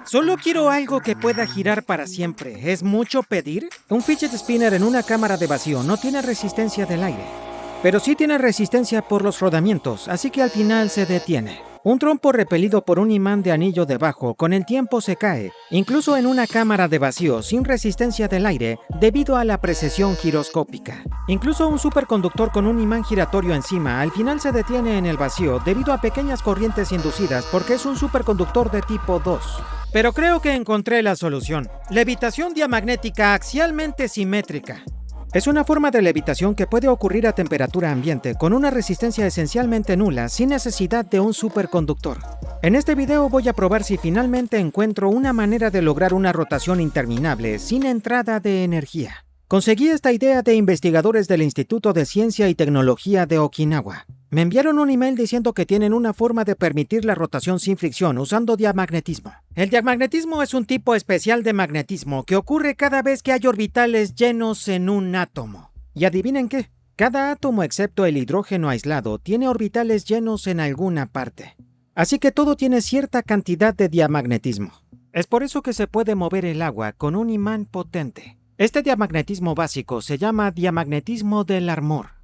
Solo quiero algo que pueda girar para siempre. ¿Es mucho pedir? Un fidget spinner en una cámara de vacío no tiene resistencia del aire, pero sí tiene resistencia por los rodamientos, así que al final se detiene. Un trompo repelido por un imán de anillo debajo con el tiempo se cae, incluso en una cámara de vacío sin resistencia del aire debido a la precesión giroscópica. Incluso un superconductor con un imán giratorio encima al final se detiene en el vacío debido a pequeñas corrientes inducidas porque es un superconductor de tipo 2. Pero creo que encontré la solución. Levitación diamagnética axialmente simétrica. Es una forma de levitación que puede ocurrir a temperatura ambiente con una resistencia esencialmente nula sin necesidad de un superconductor. En este video voy a probar si finalmente encuentro una manera de lograr una rotación interminable sin entrada de energía. Conseguí esta idea de investigadores del Instituto de Ciencia y Tecnología de Okinawa. Me enviaron un email diciendo que tienen una forma de permitir la rotación sin fricción usando diamagnetismo. El diamagnetismo es un tipo especial de magnetismo que ocurre cada vez que hay orbitales llenos en un átomo. Y adivinen qué, cada átomo excepto el hidrógeno aislado tiene orbitales llenos en alguna parte. Así que todo tiene cierta cantidad de diamagnetismo. Es por eso que se puede mover el agua con un imán potente. Este diamagnetismo básico se llama diamagnetismo de Larmor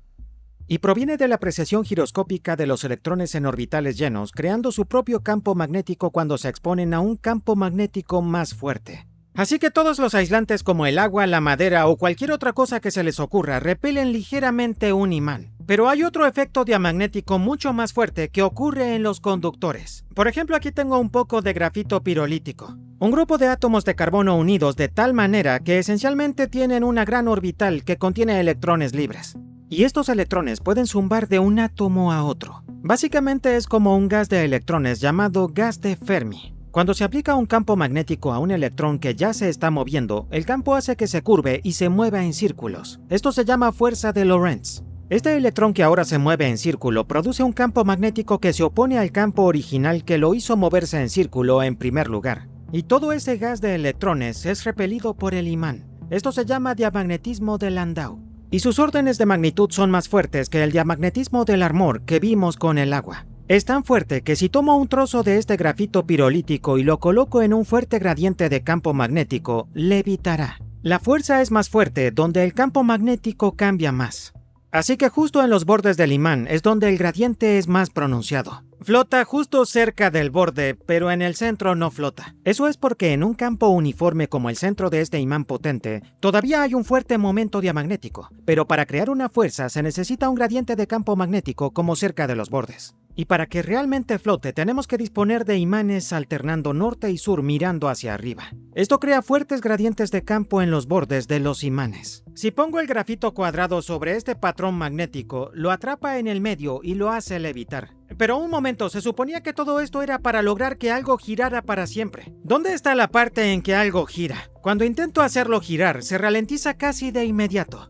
y proviene de la precesión giroscópica de los electrones en orbitales llenos, creando su propio campo magnético cuando se exponen a un campo magnético más fuerte. Así que todos los aislantes como el agua, la madera o cualquier otra cosa que se les ocurra repelen ligeramente un imán. Pero hay otro efecto diamagnético mucho más fuerte que ocurre en los conductores. Por ejemplo, aquí tengo un poco de grafito pirolítico. Un grupo de átomos de carbono unidos de tal manera que esencialmente tienen una gran orbital que contiene electrones libres. Y estos electrones pueden zumbar de un átomo a otro. Básicamente es como un gas de electrones llamado gas de Fermi. Cuando se aplica un campo magnético a un electrón que ya se está moviendo, el campo hace que se curve y se mueva en círculos. Esto se llama fuerza de Lorentz. Este electrón que ahora se mueve en círculo produce un campo magnético que se opone al campo original que lo hizo moverse en círculo en primer lugar. Y todo ese gas de electrones es repelido por el imán. Esto se llama diamagnetismo de Landau. Y sus órdenes de magnitud son más fuertes que el diamagnetismo de Larmor que vimos con el agua. Es tan fuerte que si tomo un trozo de este grafito pirolítico y lo coloco en un fuerte gradiente de campo magnético, levitará. La fuerza es más fuerte donde el campo magnético cambia más. Así que justo en los bordes del imán es donde el gradiente es más pronunciado. Flota justo cerca del borde, pero en el centro no flota. Eso es porque en un campo uniforme como el centro de este imán potente, todavía hay un fuerte momento diamagnético, pero para crear una fuerza se necesita un gradiente de campo magnético como cerca de los bordes. Y para que realmente flote tenemos que disponer de imanes alternando norte y sur mirando hacia arriba. Esto crea fuertes gradientes de campo en los bordes de los imanes. Si pongo el grafito cuadrado sobre este patrón magnético, lo atrapa en el medio y lo hace levitar. Pero un momento, se suponía que todo esto era para lograr que algo girara para siempre. ¿Dónde está la parte en que algo gira? Cuando intento hacerlo girar, se ralentiza casi de inmediato.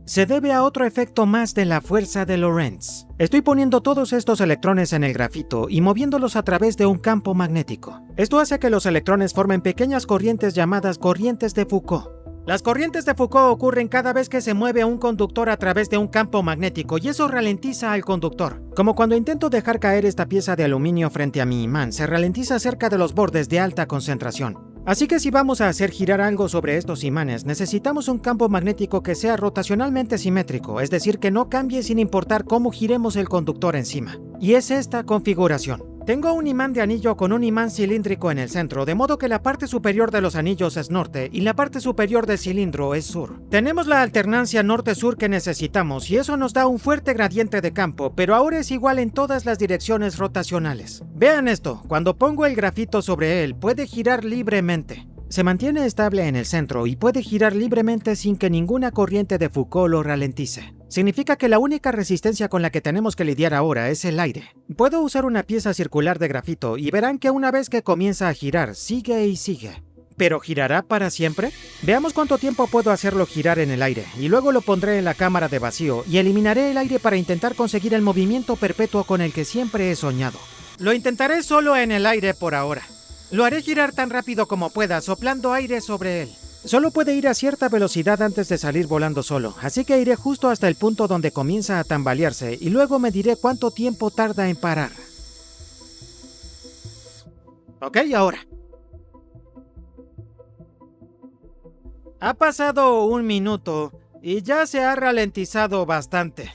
Se debe a otro efecto más de la fuerza de Lorentz. Estoy poniendo todos estos electrones en el grafito y moviéndolos a través de un campo magnético. Esto hace que los electrones formen pequeñas corrientes llamadas corrientes de Foucault. Las corrientes de Foucault ocurren cada vez que se mueve un conductor a través de un campo magnético y eso ralentiza al conductor. Como cuando intento dejar caer esta pieza de aluminio frente a mi imán, se ralentiza cerca de los bordes de alta concentración. Así que si vamos a hacer girar algo sobre estos imanes, necesitamos un campo magnético que sea rotacionalmente simétrico, es decir, que no cambie sin importar cómo giremos el conductor encima. Y es esta configuración. Tengo un imán de anillo con un imán cilíndrico en el centro, de modo que la parte superior de los anillos es norte y la parte superior del cilindro es sur. Tenemos la alternancia norte-sur que necesitamos y eso nos da un fuerte gradiente de campo, pero ahora es igual en todas las direcciones rotacionales. Vean esto, cuando pongo el grafito sobre él puede girar libremente. Se mantiene estable en el centro y puede girar libremente sin que ninguna corriente de Foucault lo ralentice. Significa que la única resistencia con la que tenemos que lidiar ahora es el aire. Puedo usar una pieza circular de grafito y verán que una vez que comienza a girar, sigue y sigue. ¿Pero girará para siempre? Veamos cuánto tiempo puedo hacerlo girar en el aire y luego lo pondré en la cámara de vacío y eliminaré el aire para intentar conseguir el movimiento perpetuo con el que siempre he soñado. Lo intentaré solo en el aire por ahora. Lo haré girar tan rápido como pueda, soplando aire sobre él. Solo puede ir a cierta velocidad antes de salir volando solo, así que iré justo hasta el punto donde comienza a tambalearse y luego mediré cuánto tiempo tarda en parar. Ok, ahora. Ha pasado 1 minuto y ya se ha ralentizado bastante.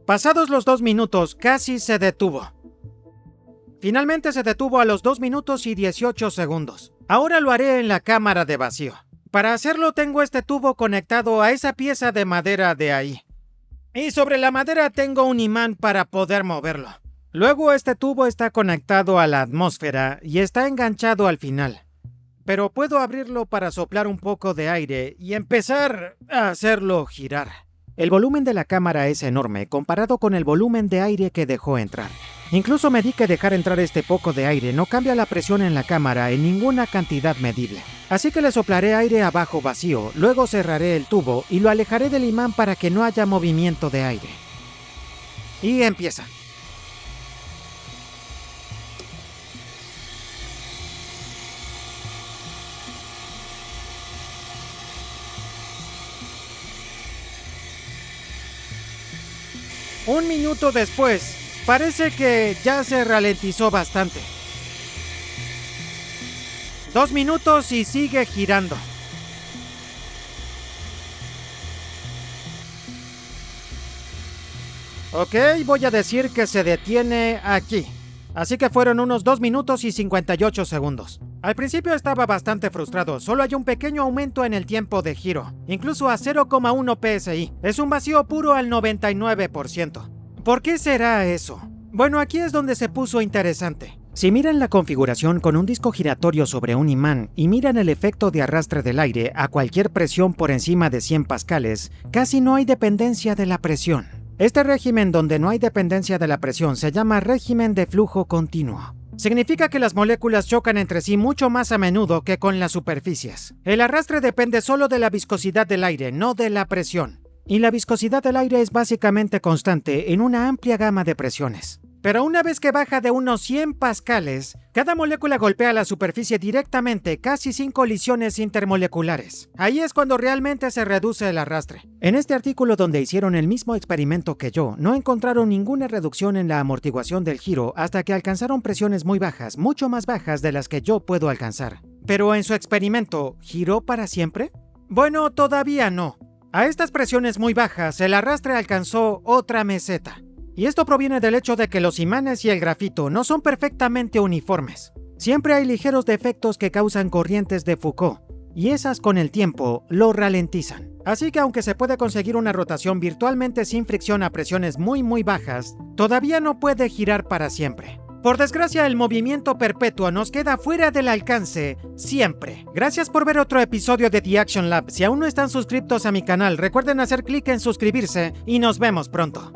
Pasados los 2 minutos, casi se detuvo. Finalmente se detuvo a los 2 minutos y 18 segundos. Ahora lo haré en la cámara de vacío. Para hacerlo tengo este tubo conectado a esa pieza de madera de ahí. Y sobre la madera tengo un imán para poder moverlo. Luego este tubo está conectado a la atmósfera y está enganchado al final. Pero puedo abrirlo para soplar un poco de aire y empezar a hacerlo girar. El volumen de la cámara es enorme comparado con el volumen de aire que dejó entrar. Incluso medí que dejar entrar este poco de aire no cambia la presión en la cámara en ninguna cantidad medible. Así que le soplaré aire a bajo vacío, luego cerraré el tubo y lo alejaré del imán para que no haya movimiento de aire. Y empieza. Un minuto después, parece que ya se ralentizó bastante. 2 minutos y sigue girando. Ok, voy a decir que se detiene aquí. Así que fueron unos 2 minutos y 58 segundos. Al principio estaba bastante frustrado, solo hay un pequeño aumento en el tiempo de giro, incluso a 0,1 psi. Es un vacío puro al 99%. ¿Por qué será eso? Bueno, aquí es donde se puso interesante. Si miran la configuración con un disco giratorio sobre un imán y miran el efecto de arrastre del aire a cualquier presión por encima de 100 pascales, casi no hay dependencia de la presión. Este régimen donde no hay dependencia de la presión se llama régimen de flujo continuo. Significa que las moléculas chocan entre sí mucho más a menudo que con las superficies. El arrastre depende solo de la viscosidad del aire, no de la presión. Y la viscosidad del aire es básicamente constante en una amplia gama de presiones. Pero una vez que baja de unos 100 pascales, cada molécula golpea la superficie directamente, casi sin colisiones intermoleculares. Ahí es cuando realmente se reduce el arrastre. En este artículo donde hicieron el mismo experimento que yo, no encontraron ninguna reducción en la amortiguación del giro hasta que alcanzaron presiones muy bajas, mucho más bajas de las que yo puedo alcanzar. Pero en su experimento, ¿giró para siempre? Bueno, todavía no. A estas presiones muy bajas, el arrastre alcanzó otra meseta. Y esto proviene del hecho de que los imanes y el grafito no son perfectamente uniformes. Siempre hay ligeros defectos que causan corrientes de Foucault, y esas con el tiempo lo ralentizan. Así que aunque se puede conseguir una rotación virtualmente sin fricción a presiones muy bajas, todavía no puede girar para siempre. Por desgracia, el movimiento perpetuo nos queda fuera del alcance siempre. Gracias por ver otro episodio de The Action Lab. Si aún no están suscritos a mi canal, recuerden hacer clic en suscribirse y nos vemos pronto.